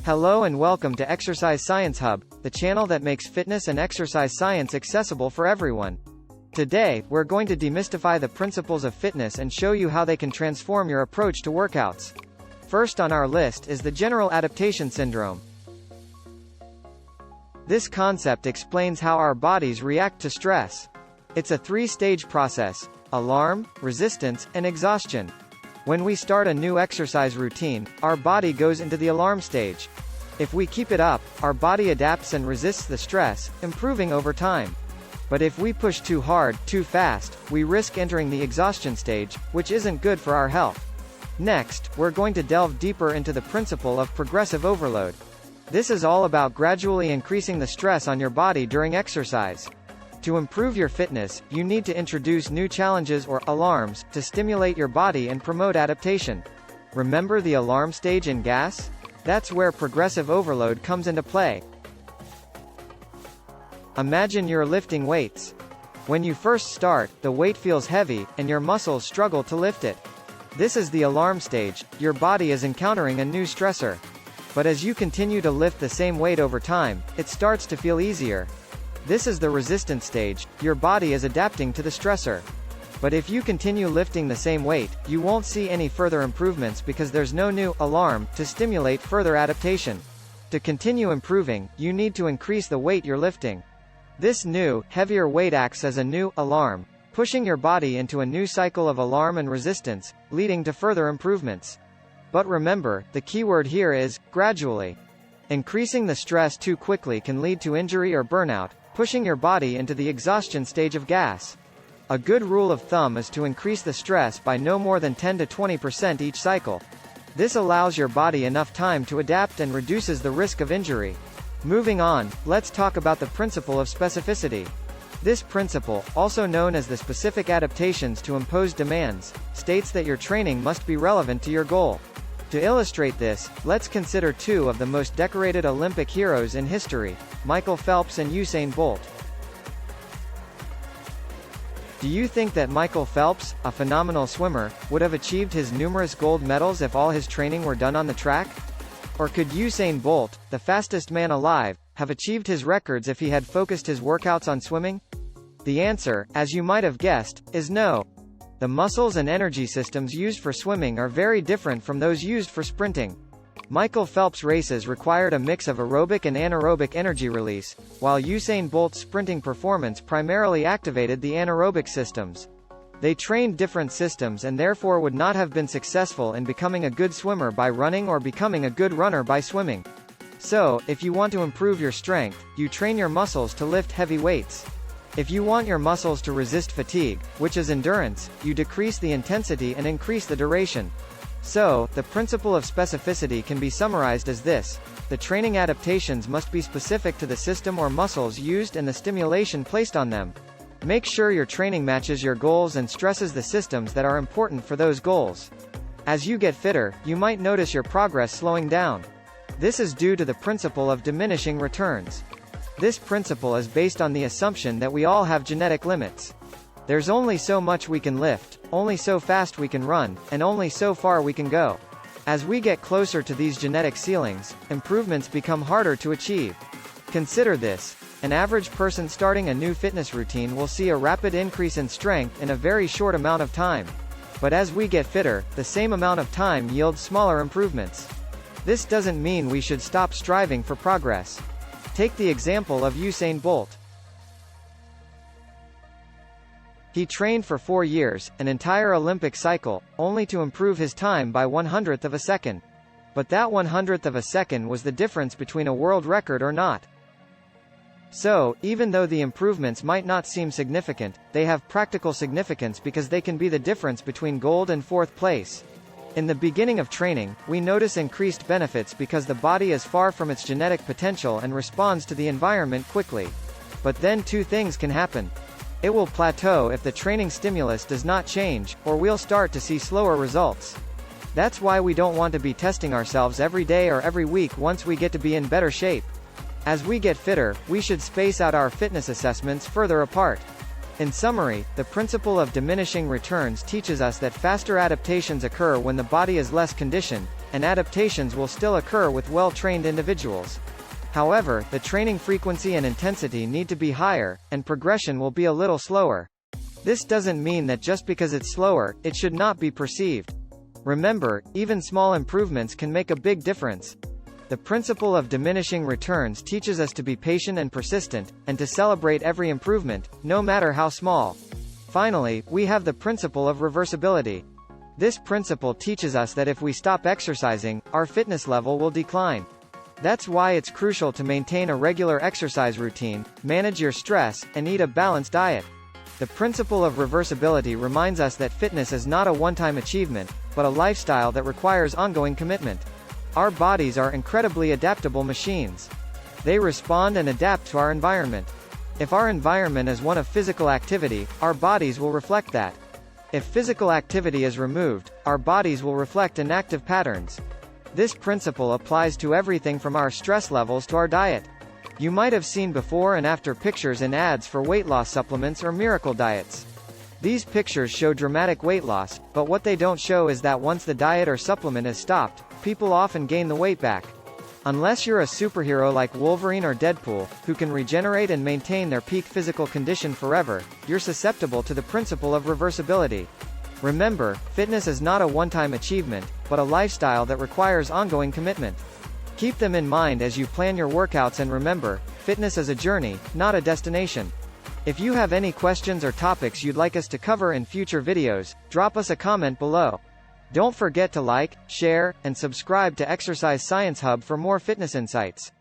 Hello and welcome to Exercise Science Hub, the channel that makes fitness and exercise science accessible for everyone. Today, we're going to demystify the principles of fitness and show you how they can transform your approach to workouts. First on our list is the general adaptation syndrome. This concept explains how our bodies react to stress. It's a three-stage process: alarm, resistance, and exhaustion. When we start a new exercise routine, our body goes into the alarm stage. If we keep it up, our body adapts and resists the stress, improving over time. But if we push too hard, too fast, we risk entering the exhaustion stage, which isn't good for our health. Next, we're going to delve deeper into the principle of progressive overload. This is all about gradually increasing the stress on your body during exercise. To improve your fitness, you need to introduce new challenges or alarms to stimulate your body and promote adaptation. Remember the alarm stage in gas? That's where progressive overload comes into play. Imagine you're lifting weights. When you first start, the weight feels heavy, and your muscles struggle to lift it. This is the alarm stage. Your body is encountering a new stressor. But as you continue to lift the same weight over time, it starts to feel easier. This is the resistance stage. Your body is adapting to the stressor. But if you continue lifting the same weight, you won't see any further improvements because there's no new alarm to stimulate further adaptation. To continue improving, you need to increase the weight you're lifting. This new, heavier weight acts as a new alarm, pushing your body into a new cycle of alarm and resistance, leading to further improvements. But remember, the keyword here is gradually. Increasing the stress too quickly can lead to injury or burnout, pushing your body into the exhaustion stage of gas. A good rule of thumb is to increase the stress by no more than 10 to 20% each cycle. This allows your body enough time to adapt and reduces the risk of injury. Moving on, let's talk about the principle of specificity. This principle, also known as the specific adaptations to imposed demands, states that your training must be relevant to your goal. To illustrate this, let's consider two of the most decorated Olympic heroes in history, Michael Phelps and Usain Bolt. Do you think that Michael Phelps, a phenomenal swimmer, would have achieved his numerous gold medals if all his training were done on the track? Or could Usain Bolt, the fastest man alive, have achieved his records if he had focused his workouts on swimming? The answer, as you might have guessed, is no. The muscles and energy systems used for swimming are very different from those used for sprinting. Michael Phelps' races required a mix of aerobic and anaerobic energy release, while Usain Bolt's sprinting performance primarily activated the anaerobic systems. They trained different systems and therefore would not have been successful in becoming a good swimmer by running or becoming a good runner by swimming. So, if you want to improve your strength, you train your muscles to lift heavy weights. If you want your muscles to resist fatigue, which is endurance, you decrease the intensity and increase the duration. So, the principle of specificity can be summarized as this: the training adaptations must be specific to the system or muscles used and the stimulation placed on them. Make sure your training matches your goals and stresses the systems that are important for those goals. As you get fitter, you might notice your progress slowing down. This is due to the principle of diminishing returns. This principle is based on the assumption that we all have genetic limits. There's only so much we can lift, only so fast we can run, and only so far we can go. As we get closer to these genetic ceilings, improvements become harder to achieve. Consider this: an average person starting a new fitness routine will see a rapid increase in strength in a very short amount of time. But as we get fitter, the same amount of time yields smaller improvements. This doesn't mean we should stop striving for progress. Take the example of Usain Bolt. He trained for 4 years, an entire Olympic cycle, only to improve his time by 1/100th of a second. But that 1/100th of a second was the difference between a world record or not. So, even though the improvements might not seem significant, they have practical significance because they can be the difference between gold and 4th place. In the beginning of training, we notice increased benefits because the body is far from its genetic potential and responds to the environment quickly. But then two things can happen. It will plateau if the training stimulus does not change, or we'll start to see slower results. That's why we don't want to be testing ourselves every day or every week once we get to be in better shape. As we get fitter, we should space out our fitness assessments further apart. In summary, the principle of diminishing returns teaches us that faster adaptations occur when the body is less conditioned, and adaptations will still occur with well-trained individuals. However, the training frequency and intensity need to be higher, and progression will be a little slower. This doesn't mean that just because it's slower, it should not be perceived. Remember, even small improvements can make a big difference. The principle of diminishing returns teaches us to be patient and persistent, and to celebrate every improvement, no matter how small. Finally, we have the principle of reversibility. This principle teaches us that if we stop exercising, our fitness level will decline. That's why it's crucial to maintain a regular exercise routine, manage your stress, and eat a balanced diet. The principle of reversibility reminds us that fitness is not a one-time achievement, but a lifestyle that requires ongoing commitment. Our bodies are incredibly adaptable machines. They respond and adapt to our environment. If our environment is one of physical activity, our bodies will reflect that. If physical activity is removed, our bodies will reflect inactive patterns. This principle applies to everything from our stress levels to our diet. You might have seen before and after pictures in ads for weight loss supplements or miracle diets. These pictures show dramatic weight loss, but what they don't show is that once the diet or supplement is stopped, people often gain the weight back. Unless you're a superhero like Wolverine or Deadpool, who can regenerate and maintain their peak physical condition forever, you're susceptible to the principle of reversibility. Remember, fitness is not a one-time achievement, but a lifestyle that requires ongoing commitment. Keep them in mind as you plan your workouts, and remember, fitness is a journey, not a destination. If you have any questions or topics you'd like us to cover in future videos, drop us a comment below. Don't forget to like, share, and subscribe to Exercise Science Hub for more fitness insights.